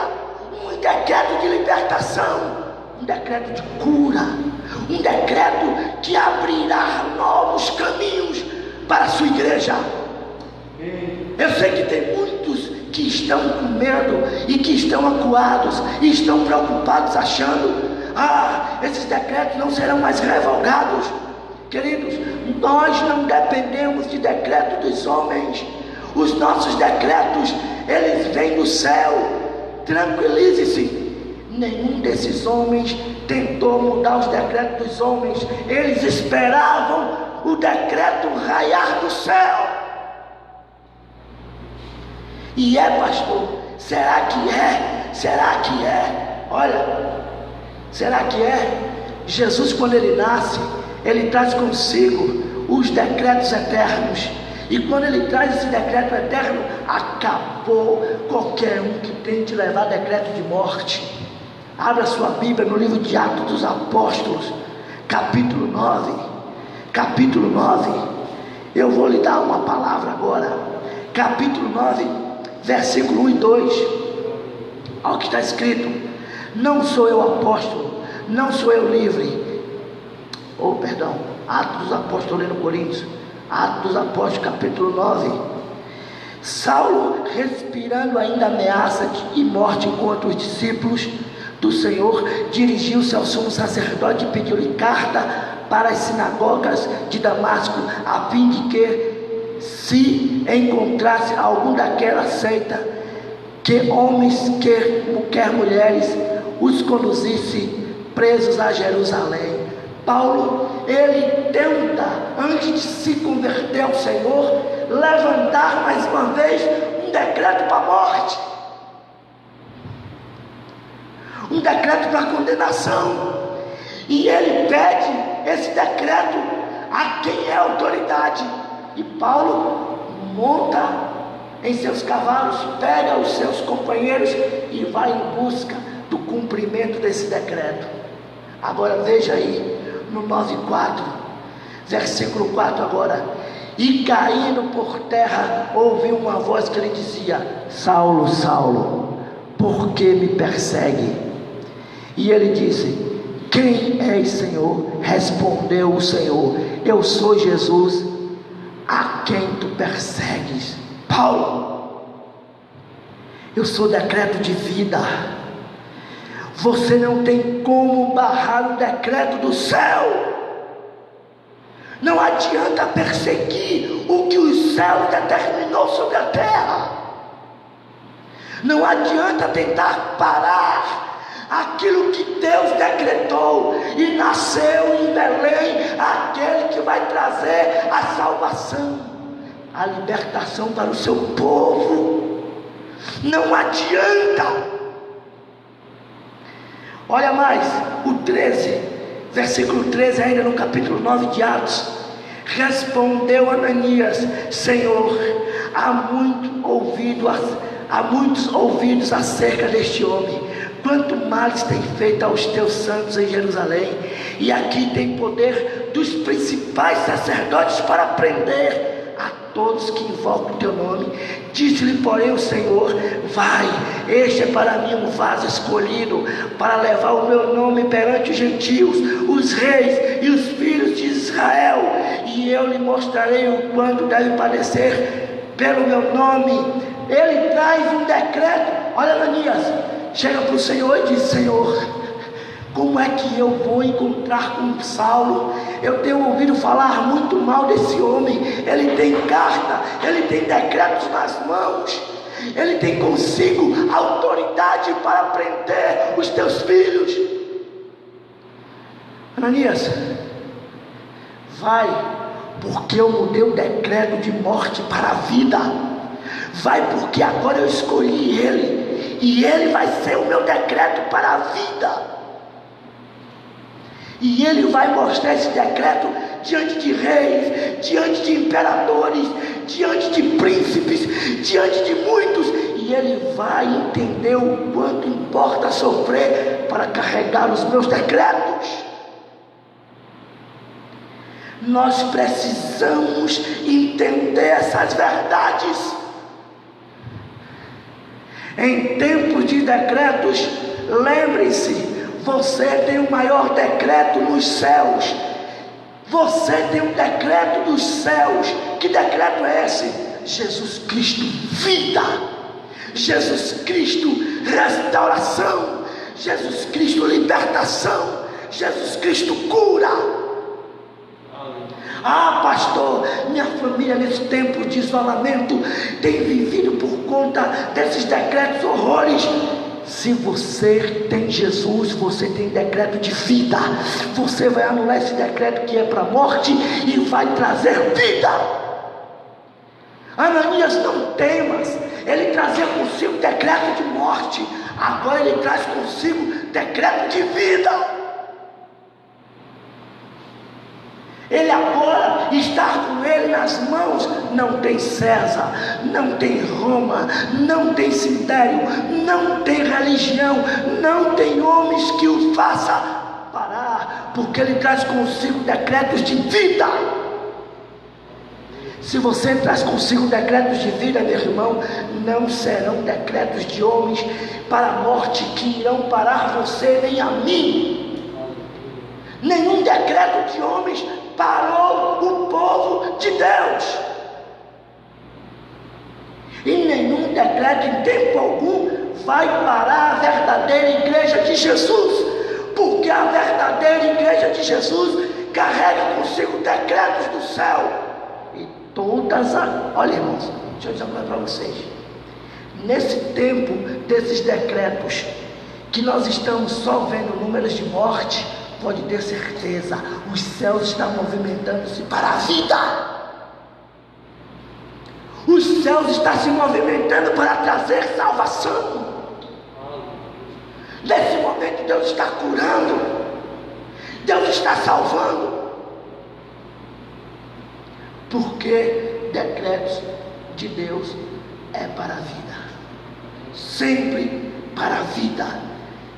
um decreto de libertação, um decreto de cura, um decreto que abrirá novos caminhos para a sua igreja. Eu sei que tem muitos que estão com medo e que estão acuados e estão preocupados, achando: esses decretos não serão mais revogados. Queridos, nós não dependemos de decreto dos homens. Os nossos decretos, eles vêm do céu. Tranquilize-se, nenhum desses homens tentou mudar os decretos dos homens. Eles esperavam o decreto raiar do céu. E pastor, será que é? Será que é? Olha, será que é? Jesus, quando ele nasce, ele traz consigo os decretos eternos. E quando ele traz esse decreto eterno, acabou qualquer um que tente levar decreto de morte. Abra sua Bíblia no livro de Atos dos Apóstolos, capítulo 9. Capítulo 9. Eu vou lhe dar uma palavra agora. Capítulo 9, versículo 1 e 2. Olha o que está escrito: não sou eu apóstolo, não sou eu livre. Atos dos Apóstolos, lendo Coríntios. Atos dos Apóstolos, capítulo 9. Saulo, respirando ainda ameaça e morte contra os discípulos do Senhor, dirigiu-se ao sumo sacerdote e pediu-lhe carta para as sinagogas de Damasco, a fim de que, se encontrasse algum daquela seita, que homens, quer mulheres, os conduzisse presos a Jerusalém. Paulo, ele tenta, antes de se converter ao Senhor, levantar mais uma vez um decreto para a morte, um decreto para a condenação. E ele pede esse decreto a quem é autoridade. E Paulo monta em seus cavalos, pega os seus companheiros e vai em busca do cumprimento desse decreto. Agora veja aí, no 9:4, versículo 4 agora: e caindo por terra, ouviu uma voz que lhe dizia: Saulo, Saulo, por que me persegue? E ele disse: quem és, Senhor? Respondeu o Senhor: eu sou Jesus, a quem tu persegues. Paulo, eu sou decreto de vida. Você não tem como barrar o decreto do céu. Não adianta perseguir o que o céu determinou sobre a terra. Não adianta tentar parar aquilo que Deus decretou. E nasceu em Belém aquele que vai trazer a salvação, a libertação para o seu povo. Não adianta. Olha mais, o 13, versículo 13, ainda no capítulo 9 de Atos. Respondeu Ananias: Senhor, há muitos ouvidos acerca deste homem, quanto males tem feito aos teus santos em Jerusalém, e aqui tem poder dos principais sacerdotes para prender a todos que invocam o teu nome. Disse-lhe, porém, o Senhor: vai, este é para mim um vaso escolhido para levar o meu nome perante os gentios, os reis e os filhos de Israel, e eu lhe mostrarei o quanto deve padecer pelo meu nome. Ele traz um decreto. Olha, Ananias chega para o Senhor e diz: Senhor, como é que eu vou encontrar com Saulo? Eu tenho ouvido falar muito mal desse homem. Ele tem carta, ele tem decretos nas mãos, ele tem consigo autoridade para prender os teus filhos. Ananias, vai, porque eu mudei o decreto de morte para a vida. Vai, porque agora eu escolhi ele, e ele vai ser o meu decreto para a vida. E ele vai mostrar esse decreto diante de reis, diante de imperadores, diante de príncipes, diante de muitos. E ele vai entender o quanto importa sofrer para carregar os meus decretos. Nós precisamos entender essas verdades. Em tempos de decretos, lembre-se, você tem o maior decreto nos céus. Você tem um decreto dos céus. Que decreto é esse? Jesus Cristo, vida. Jesus Cristo, restauração. Jesus Cristo, libertação. Jesus Cristo, cura. Ah, pastor, minha família nesse tempo de isolamento tem vivido por conta desses decretos horrores. Se você tem Jesus, você tem decreto de vida. Você vai anular esse decreto que é para a morte e vai trazer vida. Ananias, não temas. Ele trazia consigo decreto de morte. Agora ele traz consigo decreto de vida. Ele agora está com ele nas mãos. Não tem César, não tem Roma, não tem cemitério, não tem religião, não tem homens que o faça parar, porque ele traz consigo decretos de vida. Se você traz consigo decretos de vida, meu irmão, não serão decretos de homens para a morte que irão parar você nem a mim. Nenhum decreto de homens parou o povo de Deus. E nenhum decreto em tempo algum vai parar a verdadeira igreja de Jesus, porque a verdadeira igreja de Jesus carrega consigo decretos do céu. E todas as... Olha, irmãos, deixa eu dizer uma coisa para vocês. Nesse tempo desses decretos, que nós estamos só vendo números de morte, pode ter certeza, os céus estão movimentando-se para a vida. Os céus estão se movimentando para trazer salvação. Nesse momento Deus está curando, Deus está salvando. Porque decretos de Deus é para a vida. Sempre para a vida.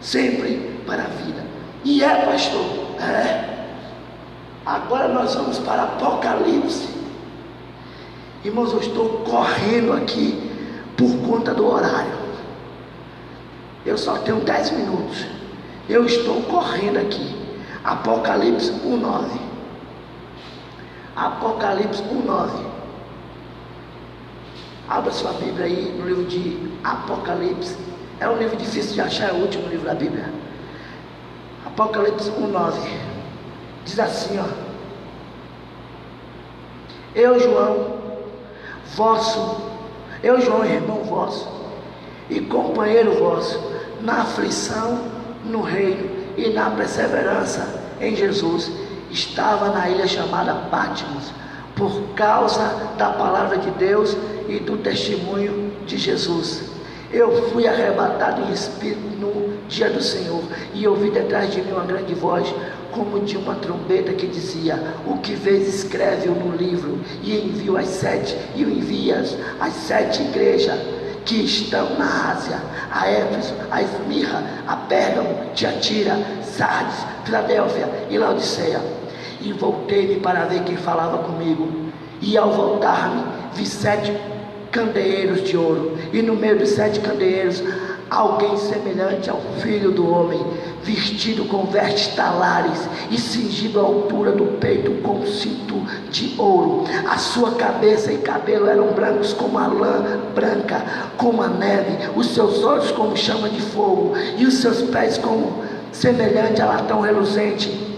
Sempre para a vida. E é, pastor, agora nós vamos para Apocalipse. Irmãos, eu estou correndo aqui por conta do horário. Eu só tenho 10 minutos. Eu estou correndo aqui. Apocalipse 1:9. Apocalipse 1:9. Abra sua Bíblia aí no livro de Apocalipse. É um livro difícil de achar, é o último livro da Bíblia. Apocalipse 1:9 diz assim, ó: eu, João, irmão vosso e companheiro vosso, na aflição, no reino e na perseverança em Jesus, estava na ilha chamada Patmos, por causa da palavra de Deus e do testemunho de Jesus. Eu fui arrebatado em espírito no dia do Senhor, e ouvi detrás de mim uma grande voz, como de uma trombeta, que dizia: o que vês, escreve-o no livro, e envia às 7 igrejas que estão na Ásia, a Éfeso, a Esmirna, a Pérgamo, Tiatira, Sardes, Filadélfia e Laodiceia. E voltei-me para ver quem falava comigo, e ao voltar-me vi 7 candeeiros de ouro, e no meio dos 7 candeeiros alguém semelhante ao Filho do Homem, vestido com vestes talares e cingido à altura do peito com um cinto de ouro. A sua cabeça e cabelo eram brancos como a lã branca, como a neve, os seus olhos como chama de fogo, e os seus pés como semelhante a latão reluzente,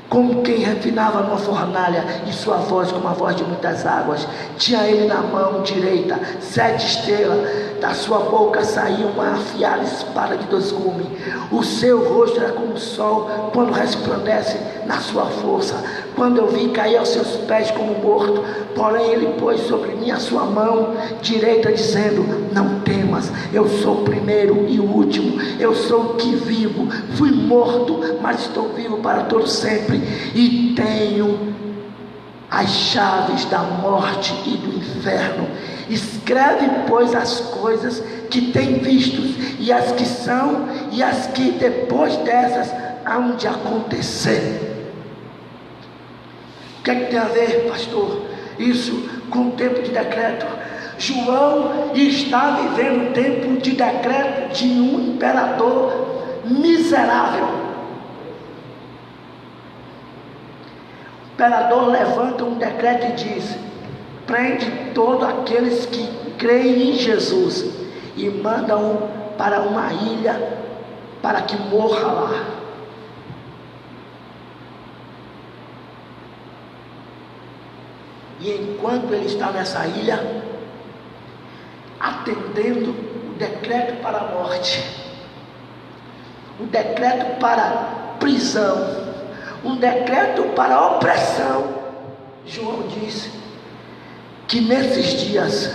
como quem refinava numa fornalha, e sua voz como a voz de muitas águas. Tinha ele na mão direita 7 estrelas, da sua boca saía uma afiada espada de 2 gumes. O seu rosto era como o sol quando resplandece na sua força. Quando eu vi, cair aos seus pés como morto. Porém ele pôs sobre mim a sua mão direita, dizendo: não temas, temas, eu sou o primeiro e o último, eu sou o que vivo, fui morto, mas estou vivo para todo sempre, e tenho as chaves da morte e do inferno. Escreve, pois, as coisas que tem vistos, e as que são, e as que depois dessas hão de acontecer. O que é que tem a ver, pastor, isso com o tempo de decreto? João está vivendo o tempo de decreto de um imperador miserável. O imperador levanta um decreto e diz: prende todos aqueles que creem em Jesus e manda-o para uma ilha para que morra lá. E enquanto ele está nessa ilha, atendendo o decreto para a morte, o decreto para prisão, um decreto para a opressão, João disse que nesses dias,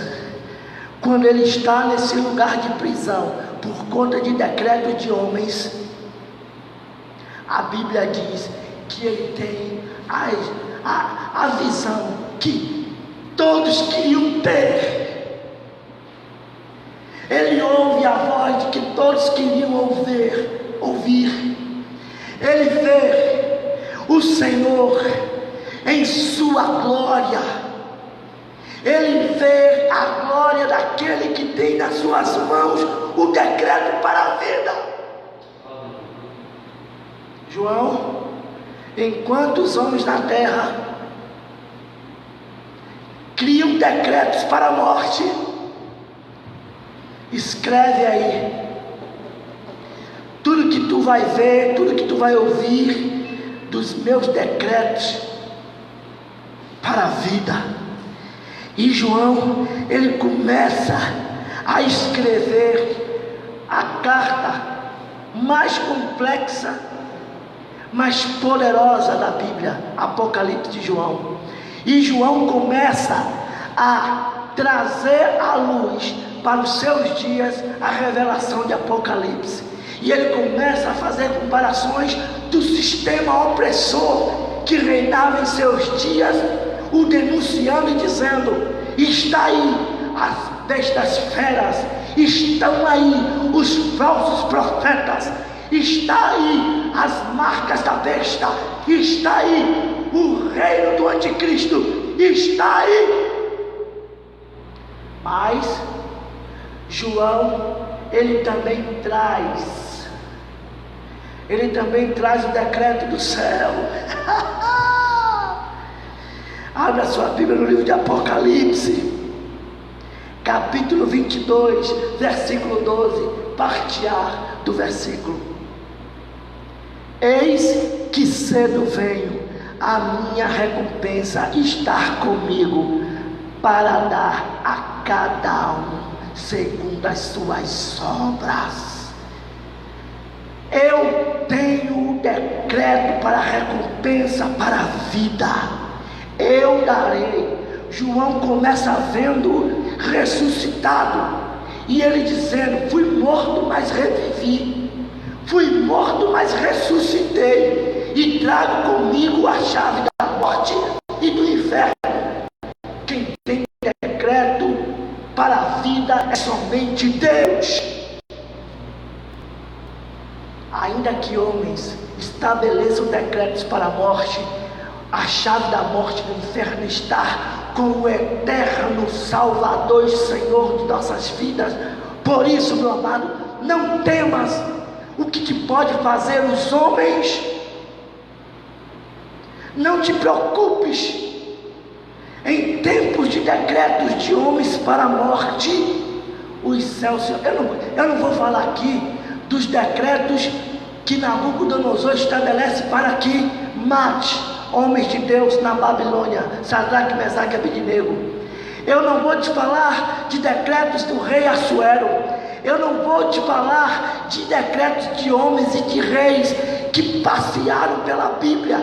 quando ele está nesse lugar de prisão, por conta de decreto de homens, a Bíblia diz que ele tem a visão que todos queriam ter. Ele ouve a voz de que todos queriam ouvir. Ele vê o Senhor em sua glória. Ele vê a glória daquele que tem nas suas mãos o decreto para a vida. João, enquanto os homens na terra criam decretos para a morte, escreve aí tudo que tu vai ver, tudo que tu vai ouvir dos meus decretos para a vida. E João, ele começa a escrever a carta mais complexa, mais poderosa da Bíblia, Apocalipse de João. E João começa a trazer à luz para os seus dias a revelação de Apocalipse. E ele começa a fazer comparações do sistema opressor que reinava em seus dias, o denunciando e dizendo: está aí as bestas feras, estão aí os falsos profetas, está aí as marcas da besta, está aí o reino do anticristo, está aí. Mas João, ele também traz o decreto do céu. Abra sua Bíblia no livro de Apocalipse, capítulo 22, versículo 12, parte A do versículo: eis que cedo venho, a minha recompensa está comigo, para dar a cada um segundo as suas obras. Eu tenho o decreto para a recompensa, para a vida. Eu darei. João começa vendo ressuscitado, e ele dizendo: fui morto, mas revivi, fui morto, mas ressuscitei, e trago comigo a chave da morte e do inferno. Quem tem decreto para a vida é somente Deus. Ainda que homens estabeleçam decretos para a morte, a chave da morte do inferno está com o eterno Salvador e Senhor de nossas vidas. Por isso, meu amado, não temas o que te pode fazer os homens. Não te preocupes em tempos de decretos de homens para a morte. Os céus, eu não vou falar aqui dos decretos que Nabucodonosor estabelece para que mate homens de Deus na Babilônia, Sadraque, Mesaque e Abednego. Eu não vou te falar de decretos do rei Assuero. Eu não vou te falar de decretos de homens e de reis que passearam pela Bíblia,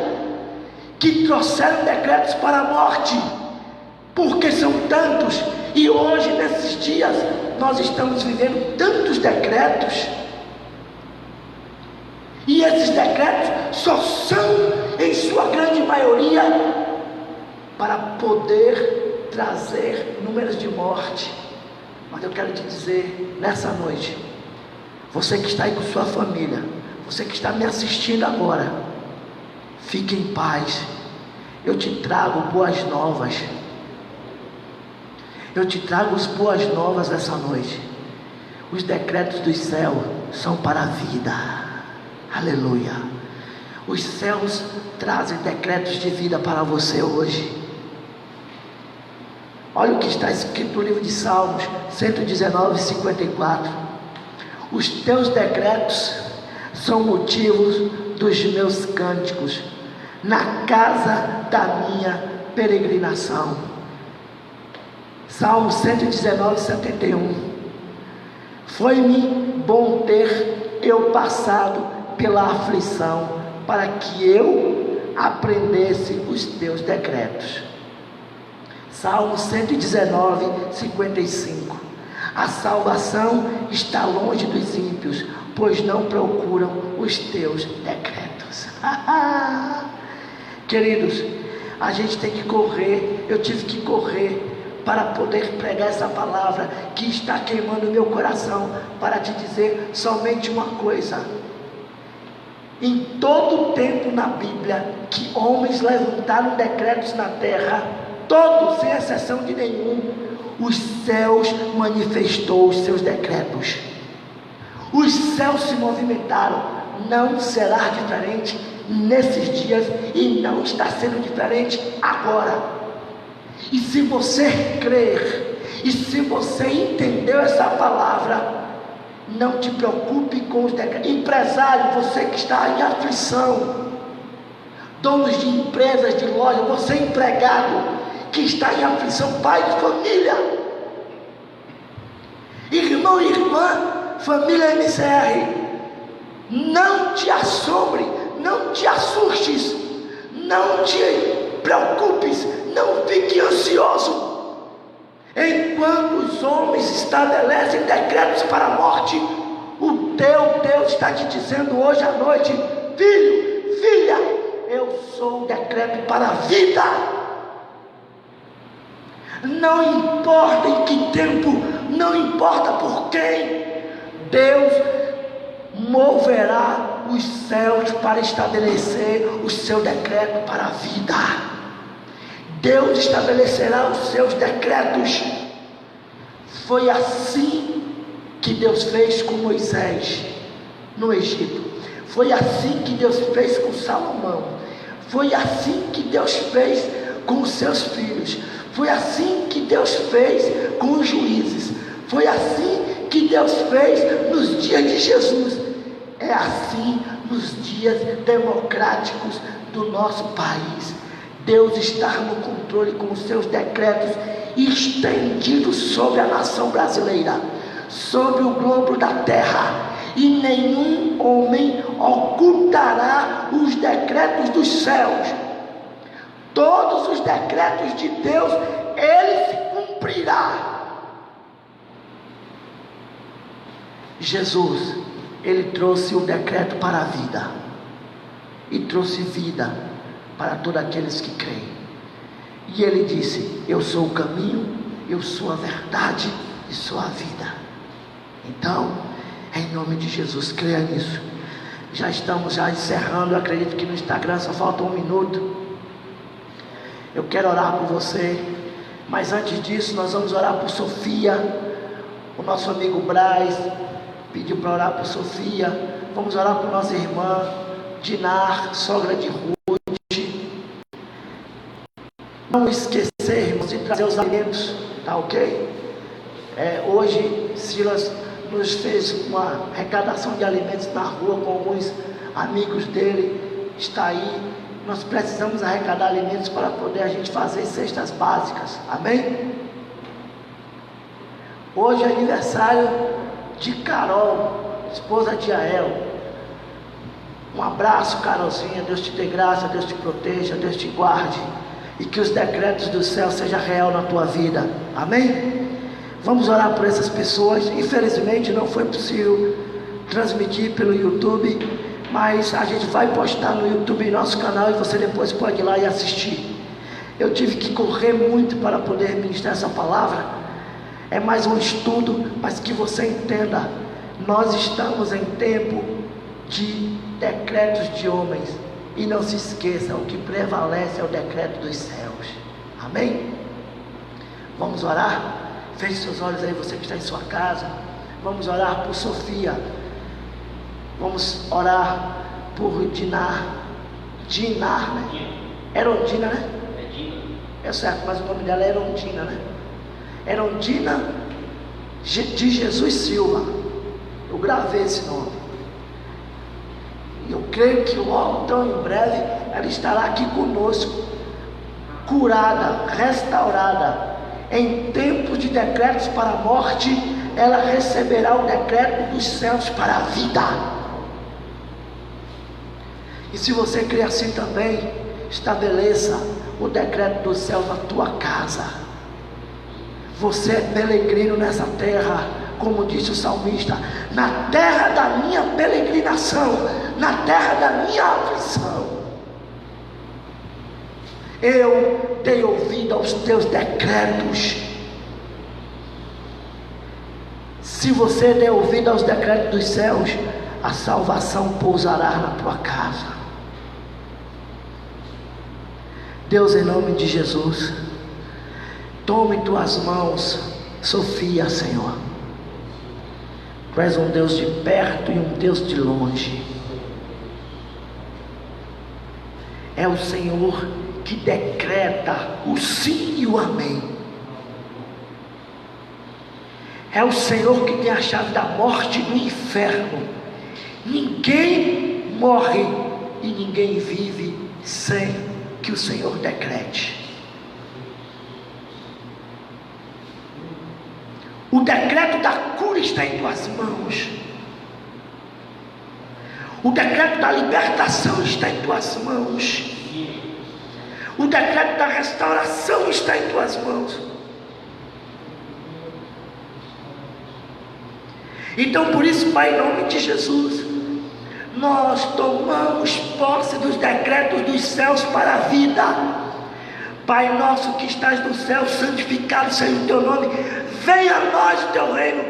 que trouxeram decretos para a morte. porque são tantos, e hoje, nesses dias, nós estamos vivendo tantos decretos, e esses decretos só são, em sua grande maioria, para poder trazer números de morte. Mas eu quero te dizer, nessa noite, você que está aí com sua família, você que está me assistindo agora, fique em paz. Eu te trago boas novas. Eu te trago as boas novas essa noite. Os decretos do céu são para a vida. Aleluia. Os céus trazem decretos de vida para você hoje. Olha o que está escrito no livro de Salmos 119, 54. Os teus decretos são motivos dos meus cânticos na casa da minha peregrinação. Salmo 119, 71. Foi-me bom ter eu passado pela aflição, para que eu aprendesse os teus decretos. Salmo 119, 55. A salvação está longe dos ímpios, pois não procuram os teus decretos. Queridos, a gente tem que correr. Eu tive que correr para poder pregar essa palavra que está queimando o meu coração, para te dizer somente uma coisa. Em todo o tempo na Bíblia que homens levantaram decretos na terra, todos, sem exceção de nenhum, os céus manifestou os seus decretos. Os céus se movimentaram. Não será diferente nesses dias, e não está sendo diferente agora. E se você crer, e se você entendeu essa palavra, não te preocupe com os decretos. Empresário, você que está em aflição, donos de empresas, de loja, você empregado que está em aflição, pai de família, irmão e irmã, família MCR, não te assombre, não te assustes, não te preocupes, não fique ansioso. Enquanto os homens estabelecem decretos para a morte, o teu Deus está te dizendo hoje à noite: filho, filha, eu sou o decreto para a vida. Não importa em que tempo, não importa por quem, Deus moverá os céus para estabelecer o seu decreto para a vida. Deus estabelecerá os seus decretos. Foi assim que Deus fez com Moisés no Egito. Foi assim que Deus fez com Salomão. Foi assim que Deus fez com os seus filhos. Foi assim que Deus fez com os juízes. Foi assim que Deus fez nos dias de Jesus. É assim nos dias democráticos do nosso país. Deus está no controle com os seus decretos estendidos sobre a nação brasileira, sobre o globo da terra, e nenhum homem ocultará os decretos dos céus. Todos os decretos de Deus, Ele se cumprirá. Jesus, Ele trouxe o decreto para a vida, e trouxe vida para todos aqueles que creem. E Ele disse: eu sou o caminho, eu sou a verdade e sou a vida. Então, em nome de Jesus, creia nisso. Já estamos encerrando. Eu acredito que no Instagram só falta 1 minuto. Eu quero orar por você, mas antes disso nós vamos orar por Sofia. O nosso amigo Braz pediu para orar por Sofia. Vamos orar por nossa irmã Dinar, sogra de Ruth. Não esquecer, irmãos, de trazer os alimentos, tá ok? Hoje Silas nos fez uma arrecadação de alimentos na rua com alguns amigos dele. Está aí. Nós precisamos arrecadar alimentos para poder a gente fazer cestas básicas, amém? Hoje é aniversário de Carol, esposa de Ael. Um abraço, Carolzinha. Deus te dê graça, Deus te proteja, Deus te guarde. e que os decretos do céu sejam real na tua vida. Amém? Vamos orar por essas pessoas. Infelizmente não foi possível transmitir pelo YouTube, mas a gente vai postar no YouTube nosso canal e você depois pode ir lá e assistir. Eu tive que correr muito para poder ministrar essa palavra. É mais um estudo, mas que você entenda, nós estamos em tempo de decretos de homens, e não se esqueça, o que prevalece é o decreto dos céus. Amém? Vamos orar? Feche seus olhos aí, você que está em sua casa. Vamos orar por Sofia. Vamos orar por Dinar, né? Erondina, né? É certo, mas o nome dela é Erondina, né? Erondina de Jesus Silva. Eu gravei esse nome. E eu creio que logo, tão em breve, ela estará aqui conosco, curada, restaurada. Em tempos de decretos para a morte, ela receberá o decreto dos céus para a vida. E se você crê assim também, estabeleça o decreto dos céus na tua casa. Você é peregrino nessa terra, como disse o salmista: na terra da minha peregrinação, na terra da minha aflição, eu dei ouvido aos teus decretos. Se você der ouvido aos decretos dos céus, a salvação pousará na tua casa. Deus, em nome de Jesus, tome em tuas mãos Sofia, Senhor. Tu és um Deus de perto e um Deus de longe. É o Senhor que decreta o sim e o amém. É o Senhor que tem a chave da morte e do inferno. Ninguém morre e ninguém vive sem que o Senhor decrete. O decreto da cura está em tuas mãos. O decreto da libertação está em tuas mãos. O decreto da restauração está em tuas mãos. Então, por isso, Pai, em nome de Jesus, nós tomamos posse dos decretos dos céus para a vida. Pai nosso que estás no céu, santificado seja o teu nome. Venha a nós o teu reino.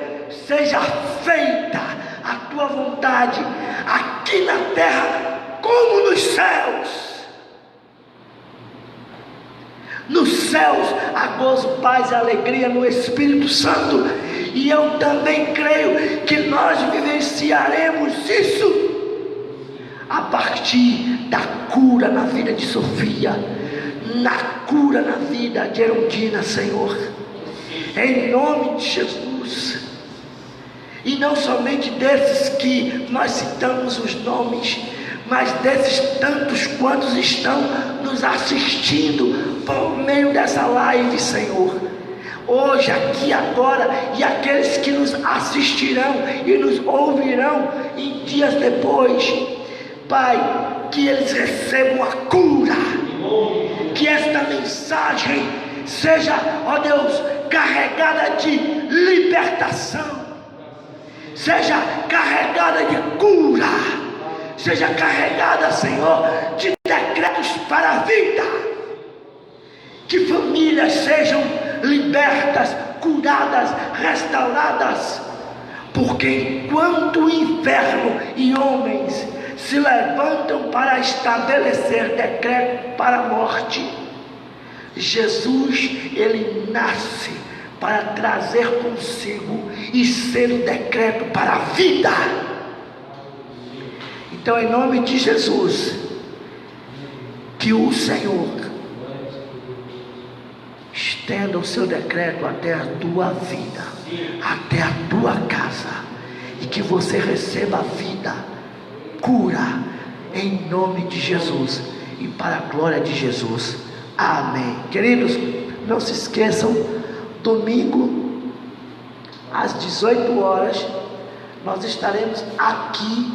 Seja feita a tua vontade, aqui na terra como nos céus. Nos céus há gozo, paz e alegria no Espírito Santo. E eu também creio que nós vivenciaremos isso a partir da cura na vida de Sofia, na cura na vida de Erondina, Senhor, em nome de Jesus. E não somente desses que nós citamos os nomes, mas desses tantos quantos estão nos assistindo por meio dessa live, Senhor, hoje, aqui, agora, e aqueles que nos assistirão e nos ouvirão em dias depois. Pai, que eles recebam a cura, que esta mensagem seja, ó Deus, carregada de libertação, seja carregada de cura, seja carregada, Senhor, de decretos para a vida, que famílias sejam libertas, curadas, restauradas, porque enquanto o inferno e homens se levantam para estabelecer decreto para a morte, Jesus, ele nasce para trazer consigo e ser o decreto para a vida. Então, em nome de Jesus, que o Senhor estenda o seu decreto até a tua vida, até a tua casa, e que você receba a vida, cura, em nome de Jesus e para a glória de Jesus. Amém. Queridos, não se esqueçam, domingo às 18 horas nós estaremos aqui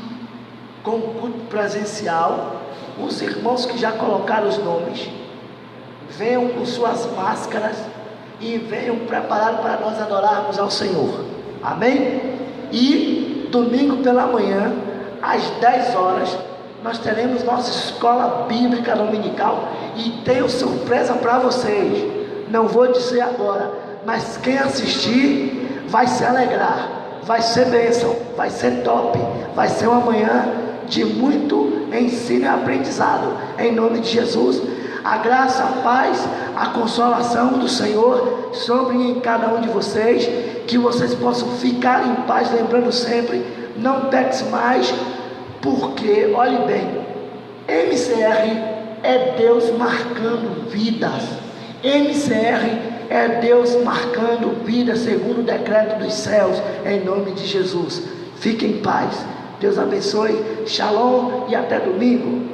com o culto presencial. Os irmãos que já colocaram os nomes, venham com suas máscaras e venham preparados para nós adorarmos ao Senhor. Amém? E domingo pela manhã, às 10 horas, nós teremos nossa escola bíblica dominical e tenho surpresa para vocês. Não vou dizer agora, mas quem assistir vai se alegrar, vai ser bênção, vai ser top, vai ser uma manhã de muito ensino e aprendizado, em nome de Jesus. A graça, a paz, a consolação do Senhor sobre em cada um de vocês, que vocês possam ficar em paz, lembrando sempre, não peque mais, porque, olhe bem, MCR é Deus marcando vidas. MCR é Deus marcando vidas segundo o decreto dos céus, em nome de Jesus. Fique em paz. Deus abençoe. Shalom e até domingo.